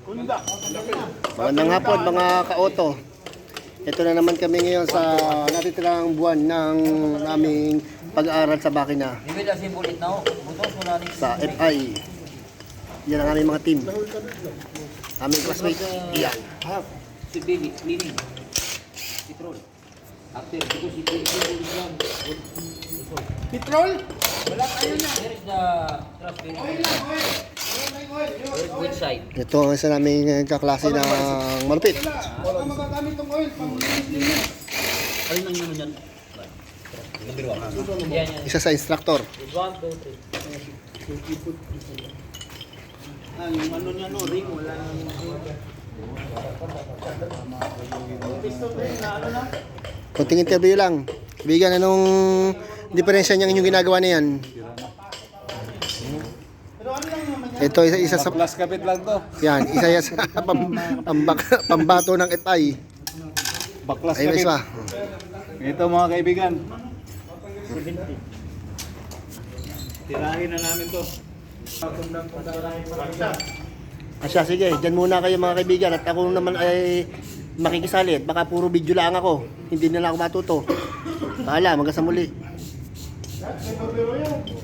Magandang hapon mga ka-auto. Ito na naman kami ngayon sa natitirang buwan ng aming pag-aaral sa makina sa FI. Yan ang aming mga team. Aming classmate. Iyan. Si Baby, cleaning. Petrol. After, because si Baby Petrol? Wala kayo na. Here is the trust bin. Which side? Ito ang isa naming kaklase ng malupit. Wala magagamit ng oil pang linis. Alin ang naman yan? Yan, yan. Isa sa instructor. 1, 2, 3. Yung ano niya no, ring, wala nang Kunting interview lang. Bigan, anong diferensya niyang inyong ginagawa na yan? Ito isa sa Plus kapit lang to. yan, isa yan sa pambato ng FI. Baklas Ayun kapit. isa. Ito mga kaibigan. Tirahin na namin to. Asya, sige, dyan muna kayo mga kaibigan at ako naman ay makikisali at baka puro video lang ako. Hindi na lang ako matuto. Bahala, hanggang sa muli.